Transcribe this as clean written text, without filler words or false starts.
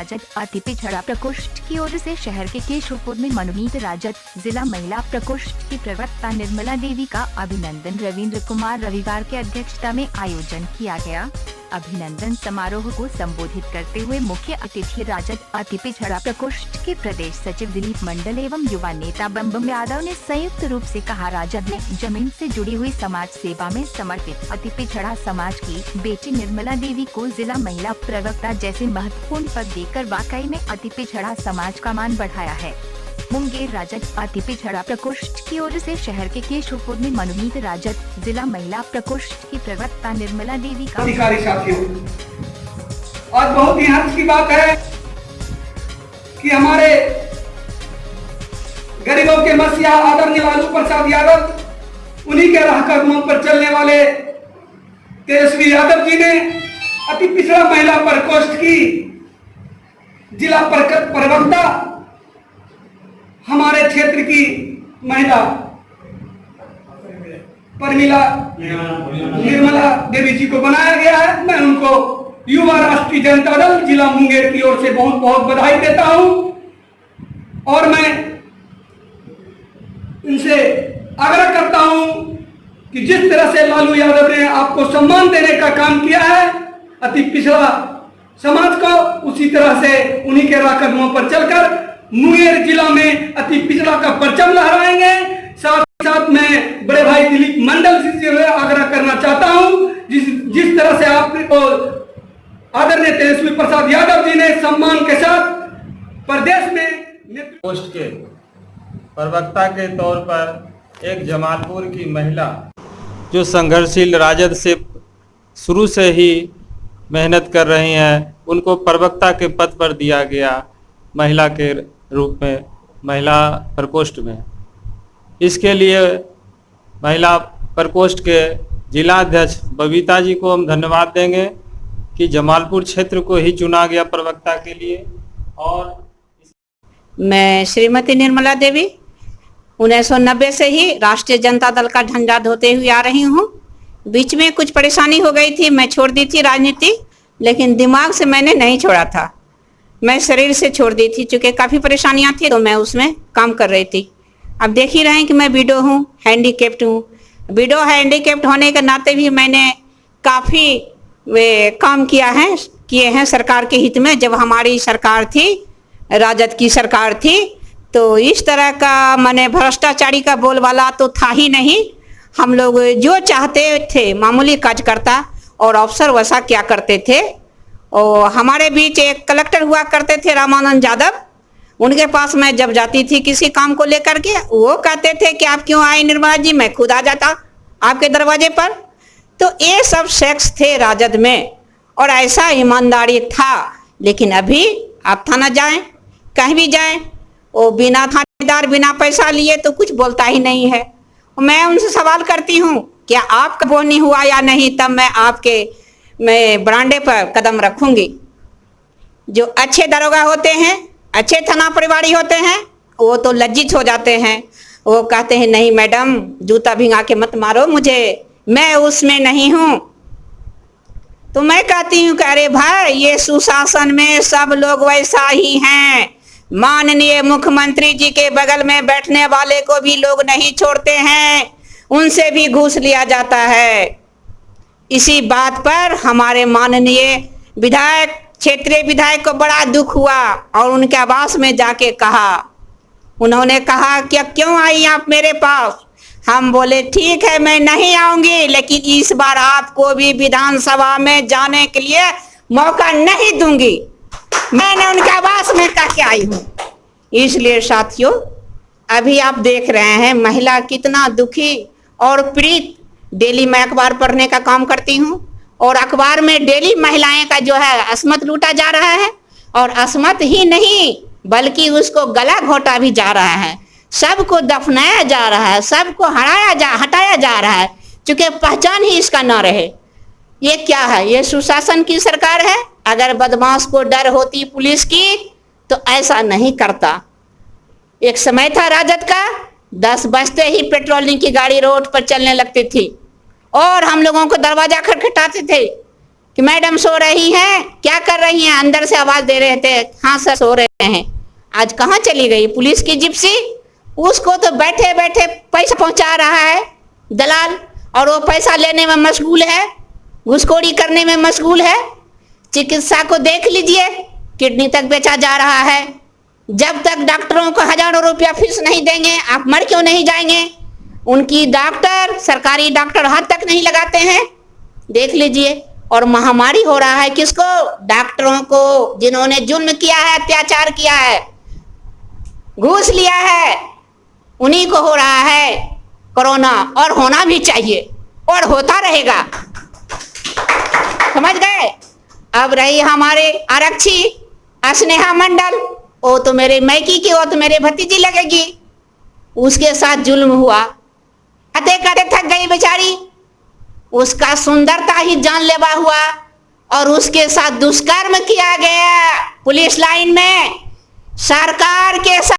राजद अति पिछड़ा प्रकोष्ठ की ओर से शहर के केशवपुर में मनोनीत राजद जिला महिला प्रकोष्ठ की प्रवक्ता निर्मला देवी का अभिनंदन रविंद्र कुमार रविवार के अध्यक्षता में आयोजन किया गया। अभिनंदन समारोह को संबोधित करते हुए मुख्य अतिथि राजद अति पिछड़ा प्रकोष्ठ के प्रदेश सचिव दिलीप मंडल एवं युवा नेता बम यादव ने संयुक्त रूप से कहा, राजद ने जमीन से जुड़ी हुई समाज सेवा में समर्पित अति पिछड़ा समाज की बेटी निर्मला देवी को जिला महिला प्रवक्ता जैसे महत्वपूर्ण पद देकर वाकई में अति पिछड़ा समाज का मान बढ़ाया है। मुंगेर राजद अति पिछड़ा प्रकोष्ठ की ओर से शहर के केशवपुर में मनोनीत राजद जिला महिला प्रकोष्ठ की प्रवक्ता निर्मला देवी का अधिकारी साथियों, आज बहुत ही हर्ष की बात है कि हमारे गरीबों के मसीहा आदरणीय लालू प्रसाद यादव, उन्हीं के राह कदमों पर चलने वाले तेजस्वी यादव जी ने अति पिछड़ा महिला प्रकोष्ठ की जिला प्रवक्ता हमारे क्षेत्र की महिला परमिला निर्मला देवी जी को बनाया गया है। मैं उनको युवा राष्ट्रीय जनता दल जिला मुंगेर की ओर से बहुत बहुत बधाई देता हूं और मैं इनसे आग्रह करता हूं कि जिस तरह से लालू यादव ने आपको सम्मान देने का काम किया है अति पिछड़ा समाज को, उसी तरह से उन्हीं के राह कदमों पर चलकर मुंगेर जिला में अति पिछड़ा का परचम लहराएंगे। साथ साथ मैं बड़े भाई दिलीप मंडल से आग्रह करना चाहता हूं, जिस तरह से आपको आदरणीय तेजस्वी प्रसाद यादव जी ने सम्मान के साथ प्रदेश में पोस्ट के प्रवक्ता के तौर पर एक जमालपुर की महिला जो संघर्षशील राजद से शुरू से ही मेहनत कर रही हैं, उनको प्रवक्ता के पद पर दिया गया महिला के रूप में महिला प्रकोष्ठ में। इसके लिए महिला प्रकोष्ठ के जिला अध्यक्ष बबीता जी को हम धन्यवाद देंगे कि जमालपुर क्षेत्र को ही चुना गया प्रवक्ता के लिए। और मैं श्रीमती निर्मला देवी 1990 से ही राष्ट्रीय जनता दल का झंडा धोते हुए आ रही हूँ। बीच में कुछ परेशानी हो गई थी, मैं छोड़ दी थी राजनीति, लेकिन दिमाग से मैंने नहीं छोड़ा था, मैं शरीर से छोड़ दी थी। चूँकि काफ़ी परेशानियाँ थी तो मैं उसमें काम कर रही थी। अब देख ही रहे हैं कि मैं विडो हूँ, हैंडीकेप्ट हूँ। विडो हैंडीकेप्ट होने के नाते भी मैंने काफ़ी काम किए हैं सरकार के हित में। जब हमारी सरकार थी, राजद की सरकार थी, तो इस तरह का मैंने भ्रष्टाचारी का बोलबाला तो था ही नहीं। हम लोग जो चाहते थे मामूली कार्यकर्ता और अफसर वैसा क्या करते थे। और हमारे बीच एक कलेक्टर हुआ करते थे रामानंद यादव, उनके पास मैं जब जाती थी किसी काम को लेकर के, वो कहते थे कि आप क्यों आए निर्मला जी, मैं खुद आ जाता आपके दरवाजे पर। तो ये सब शख्स थे राजद में और ऐसा ईमानदारी था। लेकिन अभी आप थाना जाएं, कहीं भी जाएं, वो बिना थानेदार बिना पैसा लिए तो कुछ बोलता ही नहीं है। मैं उनसे सवाल करती हूँ क्या आपका वो नहीं हुआ या नहीं, तब मैं बरांडे पर कदम रखूंगी। जो अच्छे दरोगा होते हैं, अच्छे थाना प्रभारी होते हैं, वो तो लज्जित हो जाते हैं। वो कहते हैं नहीं मैडम, जूता भिंगा के मत मारो मुझे, मैं उसमें नहीं हूँ। तो मैं कहती हूँ कि अरे भाई, ये सुशासन में सब लोग वैसा ही हैं। माननीय मुख्यमंत्री जी के बगल में बैठने वाले को भी लोग नहीं छोड़ते हैं, उनसे भी घूस लिया जाता है। इसी बात पर हमारे माननीय विधायक, क्षेत्रीय विधायक को बड़ा दुख हुआ और उनके आवास में जाके कहा, उन्होंने कहा कि क्यों आई आप मेरे पास। हम बोले ठीक है मैं नहीं आऊंगी, लेकिन इस बार आपको भी विधानसभा में जाने के लिए मौका नहीं दूंगी। मैंने उनके आवास में कह के आई हूँ। इसलिए साथियों, अभी आप देख रहे हैं महिला कितना दुखी और पीड़ित। डेली मैं अखबार पढ़ने का काम करती हूँ और अखबार में डेली महिलाएं का जो है असमत लूटा जा रहा है। और असमत ही नहीं बल्कि उसको गला घोटा भी जा रहा है, सबको दफनाया जा रहा है, सबको हटाया जा रहा है, क्योंकि पहचान ही इसका न रहे। ये क्या है? ये सुशासन की सरकार है। अगर बदमाश को डर होती पुलिस की तो ऐसा नहीं करता। एक समय था राजद का, 10 बजते ही पेट्रोलिंग की गाड़ी रोड पर चलने लगती थी और हम लोगों को दरवाजा खटखटाते थे कि मैडम सो रही हैं, क्या कर रही हैं, अंदर से आवाज दे रहे थे हाँ सर सो रहे हैं। आज कहाँ चली गई पुलिस की जिप्सी? उसको तो बैठे बैठे पैसा पहुंचा रहा है दलाल, और वो पैसा लेने में मशगूल है, घुसखोरी करने में मशगूल है। चिकित्सा को देख लीजिए, किडनी तक बेचा जा रहा है। जब तक डॉक्टरों को हजारों रुपया फीस नहीं देंगे आप मर क्यों नहीं जाएंगे? उनकी डॉक्टर, सरकारी डॉक्टर हाथ तक नहीं लगाते हैं, देख लीजिए। और महामारी हो रहा है किसको? डॉक्टरों को, जिन्होंने जुल्म किया है, अत्याचार किया है, घूस लिया है, उन्हीं को हो रहा है कोरोना। और होना भी चाहिए और होता रहेगा, समझ गए? अब रही हमारे आरक्षी स्नेहा मंडल, वो तो मेरे मैकी की, वो तो मेरे भतीजी लगेगी, उसके साथ जुल्म हुआ, करते करते थक गई बेचारी, उसका सुंदरता ही जानलेवा हुआ और उसके साथ दुष्कर्म किया गया पुलिस लाइन में। सरकार के साथ